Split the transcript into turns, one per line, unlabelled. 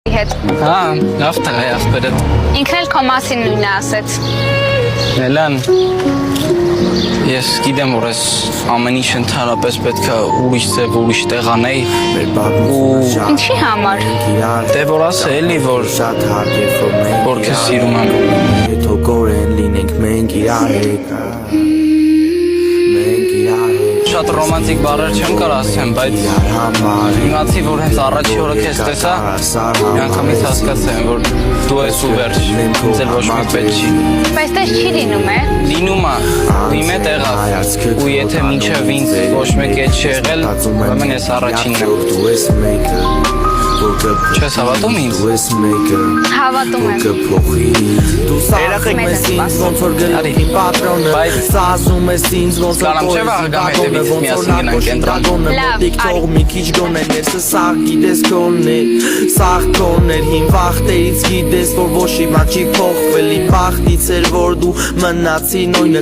հետ։
Հա, լավ տղա է ասպերդ։
Ինքն էլ քո մասին նույնը ասեց։
Էլան, ես գիտեմ, որ ես ամեն ինչ ընդհանրապես պետք է ուրիշ ձև ուրիշ տեղ անեի ու
Ինչի համար։
դե որ ասե էլի, որ քեզ սիրում եմ։
Հետո կորեն լինենք մենք իրար հետ
Շատ ռոմանտիկ բառեր չեմ կարող ասեմ, բայց իմացի, որ հենց առաջի օրը քեզ տեսա, միանգամից հասկացա, որ դու ես ու վերջ, ինձ էլ ոչ մեկ պետք չի։
Բայց դες չի լինում է։
Լինում է, ու իմ հետ եղավ, ու եթե մինչև ինձ ոչ մեկ հետ չի եղել, ուրեմն ես առաջինն եմ։ Չես հավատում ինձ։
Հավատում եմ։
Երախեք մեզ ինձ ոնց որ գլուխի պատրոնը Սազում ես ինձ ոնց որ մոտիկ թող մի քիչ գոնե ներսը սաղ գիտես քոնն է Սաղ քոնն էր հին վախտերից գիտես որ ոչ իմ աչի փոխվել իմ բախտից էր որ դու մնացի նույնը